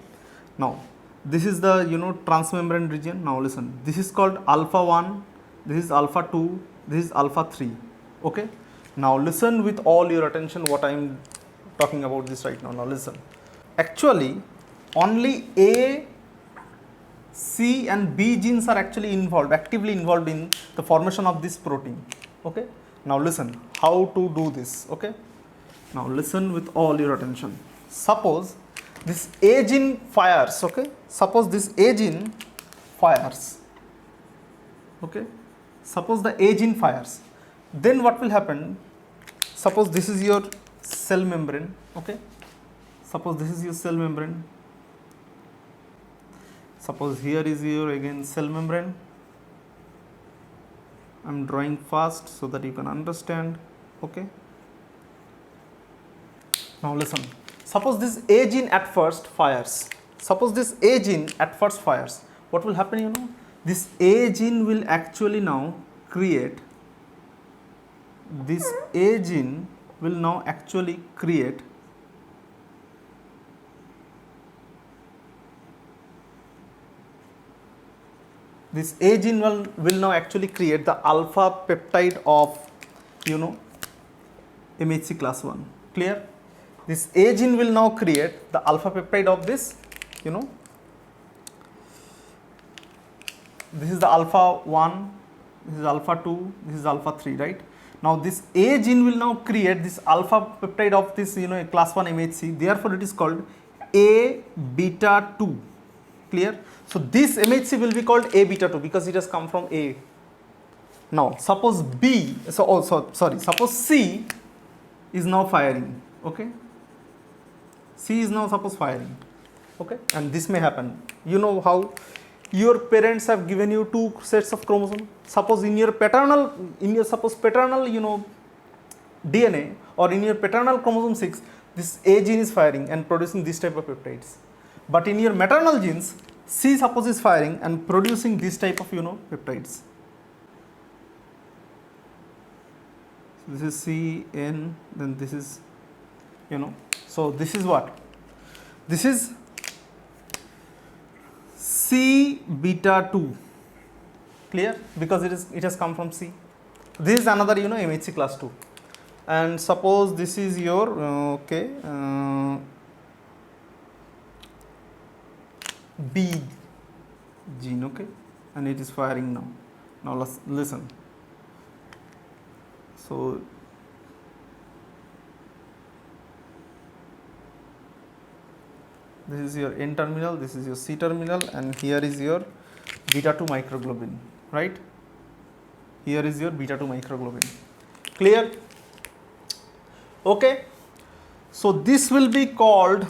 Now This is the transmembrane region. Now listen, this is called alpha 1, this is alpha 2, this is alpha 3. Okay, now listen with all your attention what I am talking about this right now. Now listen, actually only A, C and B genes are actually involved, actively involved in the formation of this protein. Okay, now listen how to do this. Okay, now listen with all your attention. Suppose this A gene fires. Okay, suppose this A gene fires. Okay, suppose the A gene fires, then what will happen? Suppose this is your cell membrane. Okay, suppose this is your cell membrane. Suppose here is your again cell membrane. I am drawing fast so that you can understand. Okay, now listen, suppose this A gene at first fires. Suppose this A gene at first fires. What will happen? This A gene will actually now create. This A gene will now actually create this A gene will now actually create the alpha peptide of MHC class 1. Clear? This A gene will now create the alpha peptide of this, this is the alpha 1, this is alpha 2, this is alpha 3, right? Now this A gene will now create this alpha peptide of this class 1 MHC, therefore it is called A beta 2. Clear? So this MHC will be called A beta 2 because it has come from A. Now suppose suppose C is now firing. Okay, C is now suppose firing. Okay, and this may happen. You know how your parents have given you 2 sets of chromosomes. Suppose in your paternal DNA or in your paternal chromosome 6, this A gene is firing and producing this type of peptides. But in your maternal genes, C suppose is firing and producing this type of peptides. So this is C, N, then this is so this is what? This is C beta 2. Clear? Because it has come from C. This is another MHC class 2. And suppose this is your B gene, okay, and it is firing now. Now let's listen. So this is your N terminal, this is your C terminal, and here is your beta 2 microglobin, right? Here is your beta 2 microglobin. Clear? Okay, so this will be called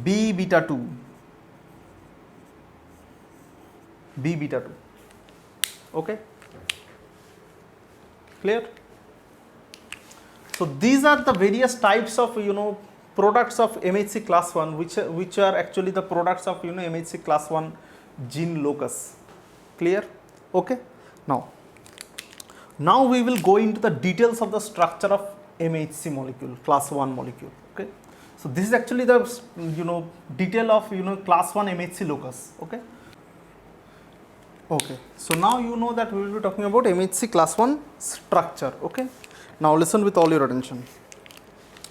B beta 2. B beta 2. Okay, clear? So these are the various types of products of MHC class 1 which are actually the products of MHC class 1 gene locus. Clear? Okay, now we will go into the details of the structure of MHC molecule, class 1 molecule. Okay, so this is actually the detail of class 1 MHC locus. Okay, so now you know that we will be talking about MHC class 1 structure. Okay, now listen with all your attention.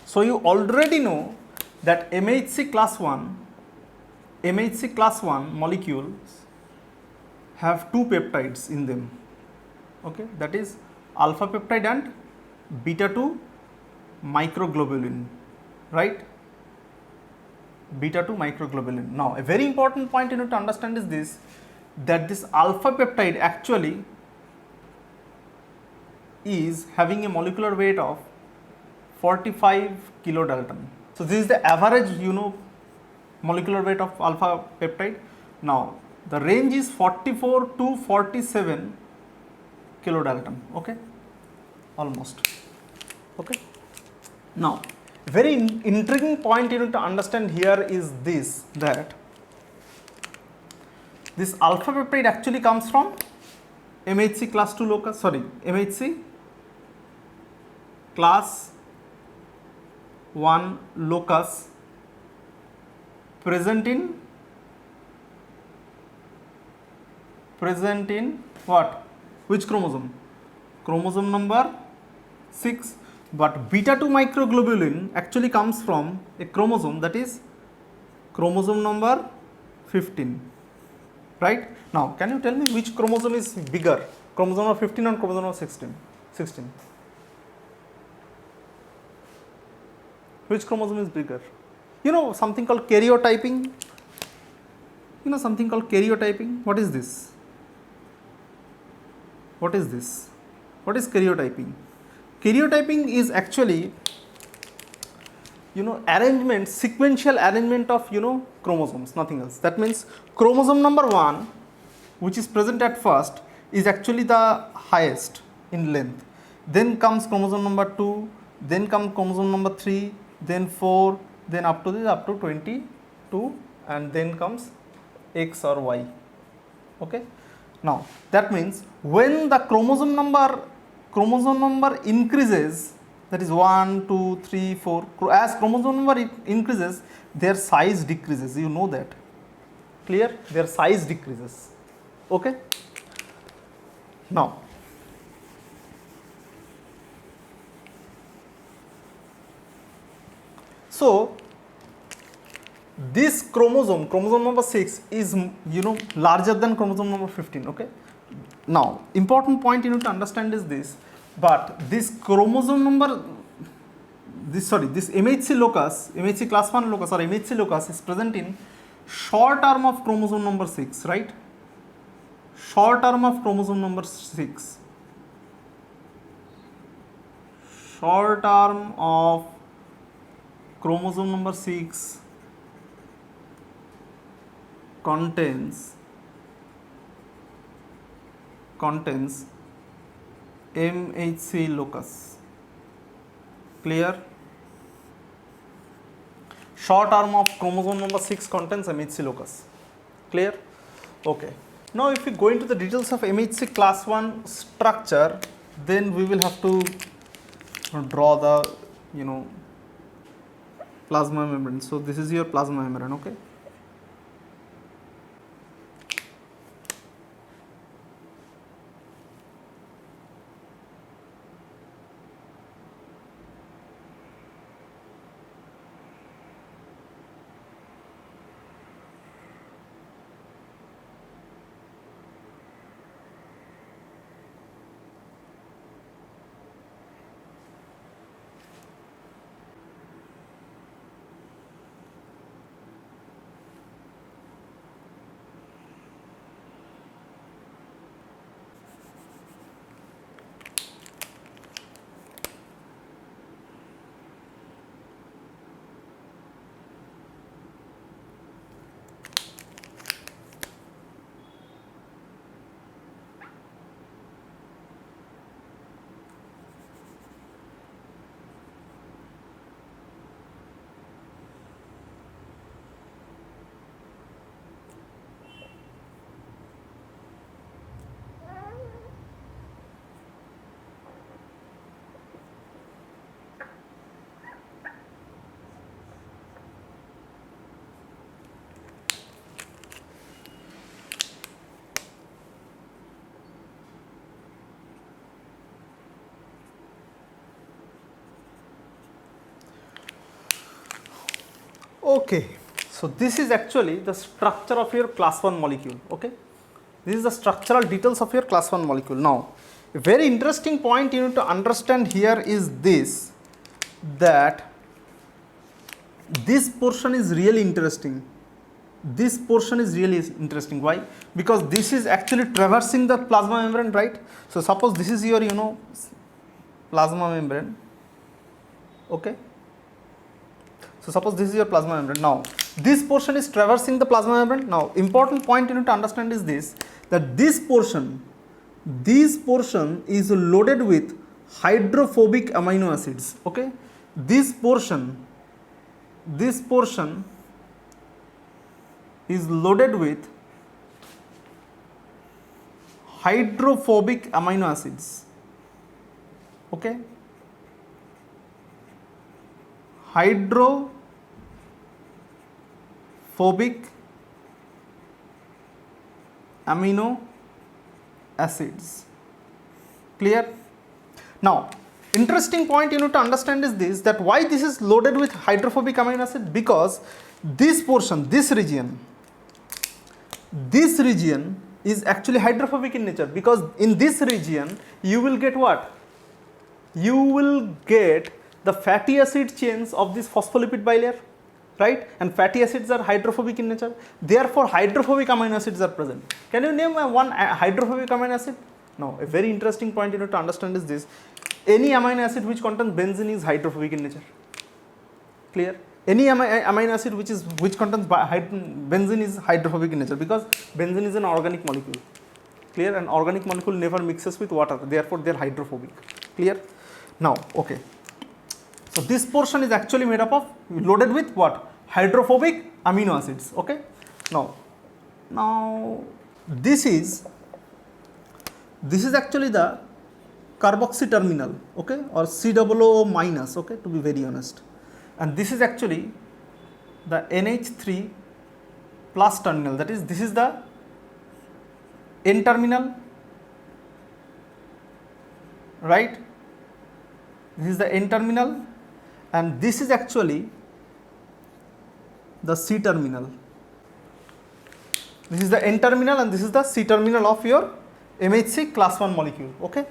So you already know that MHC class 1 molecules have 2 peptides in them. Okay, that is alpha peptide and beta 2 microglobulin, right? Beta 2 microglobulin. Now a very important point you need to understand is this, that this alpha peptide actually is having a molecular weight of 45 kilodalton. So this is the average molecular weight of alpha peptide. Now the range is 44 to 47 kilodalton. Okay, almost. Okay, now very intriguing point you need to understand here is this, that this alpha peptide actually comes from MHC class 2 locus, MHC class 1 locus present in what? Which chromosome? Chromosome number 6. But beta 2 microglobulin actually comes from a chromosome, that is chromosome number 15. Right? Now, can you tell me which chromosome is bigger? Chromosome number 15 or chromosome number 16? Which chromosome is bigger? You know something called karyotyping? What is this? What is karyotyping? Karyotyping is actually, sequential arrangement of, chromosomes, nothing else. That means chromosome number 1, which is present at first, is actually the highest in length. Then comes chromosome number 2, then comes chromosome number 3, then 4, then up to 22, and then comes X or Y. Okay. Now that means when the chromosome number increases, that is 1, 2, 3, 4, as chromosome number increases, their size decreases. You know that. Clear? Their size decreases. Okay. Now, so this chromosome number 6 is, larger than chromosome number 15. Okay. Now, important point you need to understand is this, but this chromosome number, this MHC locus, MHC class 1 locus or MHC locus is present in short arm of chromosome number 6, right? Short arm of chromosome number 6. Short arm of chromosome number 6 contains MHC locus. Clear? Short arm of chromosome number 6 contains MHC locus. Clear? Okay. Now if we go into the details of MHC class 1 structure, then we will have to draw the, plasma membrane. So this is your plasma membrane. Okay. Okay, so this is actually the structure of your class 1 molecule. Okay, this is the structural details of your class 1 molecule. Now, a very interesting point you need to understand here is this, that this portion is really interesting. This portion is really interesting. Why? Because this is actually traversing the plasma membrane, right? So suppose this is your, plasma membrane. Okay. So suppose this is your plasma membrane. Now, this portion is traversing the plasma membrane. Now, important point you need to understand is this, that this portion is loaded with hydrophobic amino acids. Okay. This portion is loaded with hydrophobic amino acids. Okay. Hydrophobic hydrophobic amino acids. Clear? Now, interesting point you need to understand is this, that why this is loaded with hydrophobic amino acid, because this portion, this region is actually hydrophobic in nature, because in this region you will get what? You will get the fatty acid chains of this phospholipid bilayer, right? And fatty acids are hydrophobic in nature, therefore hydrophobic amino acids are present. Can you name one hydrophobic amino acid? Now, a very interesting point you need to understand is this, any amino acid which contains benzene is hydrophobic in nature. Clear? Any amino acid which contains benzene is hydrophobic in nature, because benzene is an organic molecule. Clear? An organic molecule never mixes with water, therefore they are hydrophobic. Clear? Now, okay. So this portion is actually made up of, loaded with what? Hydrophobic amino acids. Okay. Now this is actually the carboxy terminal, okay, or COO minus, okay, to be very honest, and this is actually the NH3 plus terminal, that is, this is the N terminal, right? This is the N terminal, and this is actually the C terminal. This is the N terminal and this is the C terminal of your MHC class 1 molecule. Okay.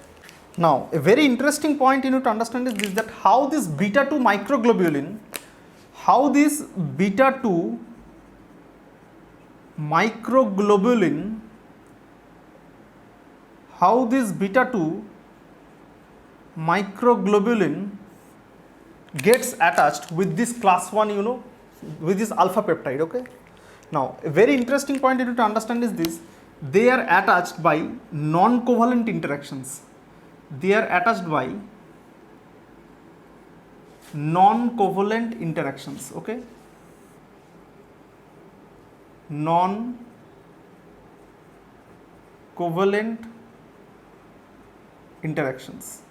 Now, a very interesting point you need to understand is this, that how this beta 2 microglobulin, gets attached with this class 1, you know, with this alpha peptide. Okay. Now, a very interesting point you need to understand is this, they are attached by non-covalent interactions. They are attached by non-covalent interactions. Okay. Non-covalent interactions.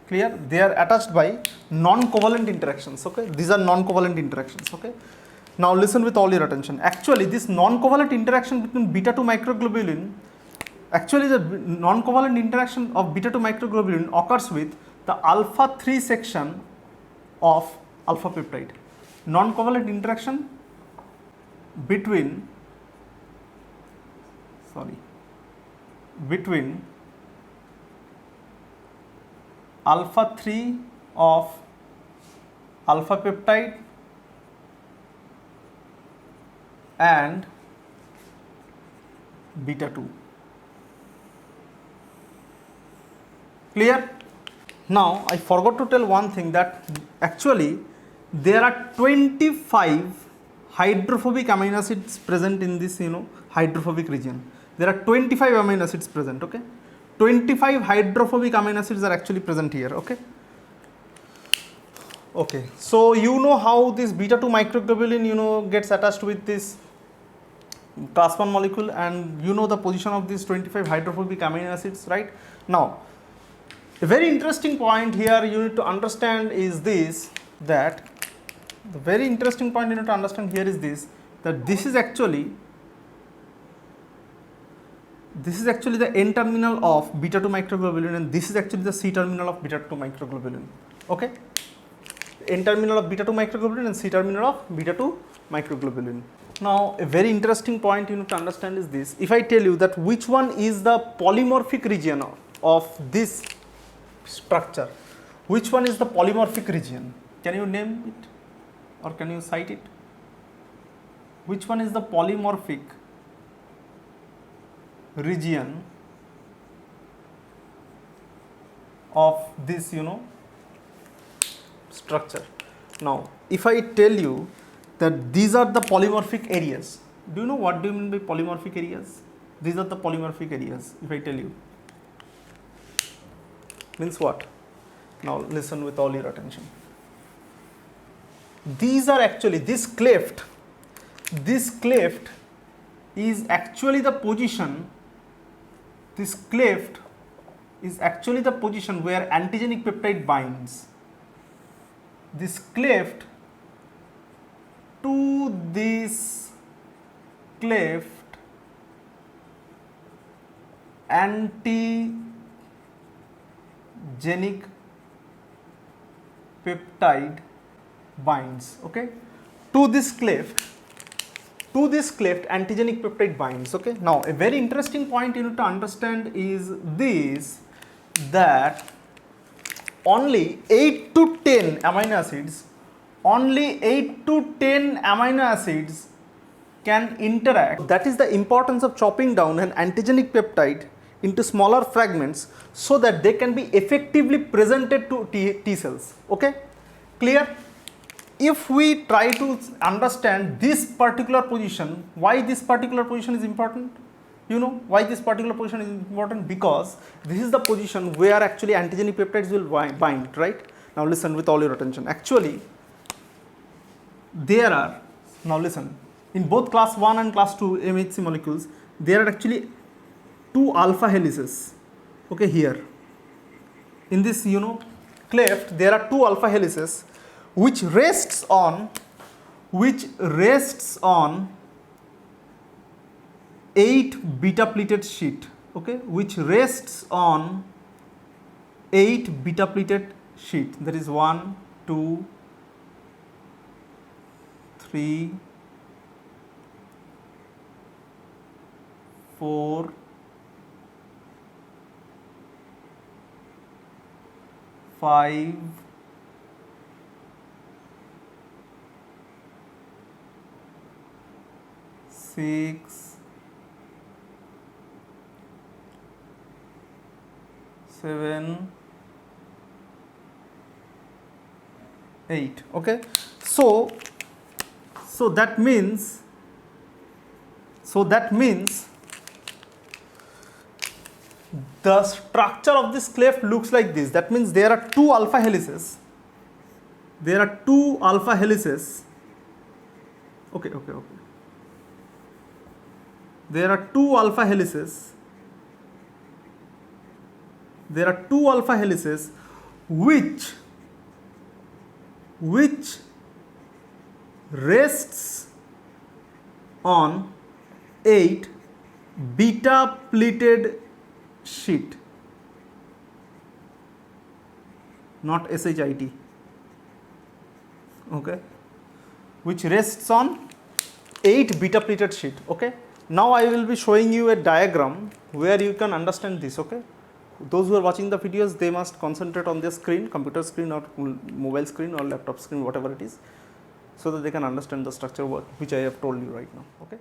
Clear? They are attached by non-covalent interactions. Okay. These are non-covalent interactions. Okay. Now listen with all your attention. Actually, this non-covalent interaction between beta 2 microglobulin, actually the non-covalent interaction of beta 2 microglobulin occurs with the alpha 3 section of alpha peptide. Non-covalent interaction between alpha 3 of alpha peptide and beta 2. Clear? Now, I forgot to tell one thing, that actually there are 25 hydrophobic amino acids present in this, you know, hydrophobic region. There are 25 amino acids present. Okay. 25 hydrophobic amino acids are actually present here. Okay. Okay. So you know how this beta 2 microglobulin, you know, gets attached with this class 1 molecule, and you know the position of these 25 hydrophobic amino acids, right? Now, a very interesting point here you need to understand is this, that the very interesting point you need to understand here is this, that this is actually the N terminal of beta 2 microglobulin, and this is actually the C terminal of beta 2 microglobulin. Okay. N terminal of beta 2 microglobulin and C terminal of beta 2 microglobulin. Now, a very interesting point you need to understand is this, if I tell you that which one is the polymorphic region of this structure, which one is the polymorphic region? Can you name it or can you cite it? Which one is the polymorphic region of this, you know, structure? Now, if I tell you that these are the polymorphic areas, do you know what do you mean by polymorphic areas? These are the polymorphic areas. If I tell you, means what? Now listen with all your attention. These are actually, this cleft is actually the position, this cleft is actually the position where antigenic peptide binds. This cleft to this cleft antigenic peptide binds. Okay, to this cleft antigenic peptide binds. Okay, now a very interesting point you need to understand is this, that only 8 to 10 amino acids, only 8 to 10 amino acids can interact. That is the importance of chopping down an antigenic peptide into smaller fragments so that they can be effectively presented to T cells. Okay, clear? If we try to understand this particular position, why this particular position is important? You know why this particular position is important? Because this is the position where actually antigenic peptides will bind, right? Now listen with all your attention. Actually, there are, now listen, in both class 1 and class 2 MHC molecules, there are actually 2 alpha helices. Okay, here in this, you know, cleft, there are 2 alpha helices which rests on 8 beta pleated sheet. Okay, which rests on 8 beta pleated sheet. There is 1, 2, 3, 4, 5, 6, 7, 8. Okay, so that means the structure of this cleft looks like this. That means there are 2 alpha helices. There are 2 alpha helices. Okay. There are 2 alpha helices. There are 2 alpha helices which rests on 8 beta pleated sheet, not SHIT. Okay, which rests on 8 beta pleated sheet. Okay, now I will be showing you a diagram where you can understand this. Okay, those who are watching the videos, they must concentrate on their screen, computer screen or mobile screen or laptop screen, whatever it is, so that they can understand the structure which I have told you right now. Okay.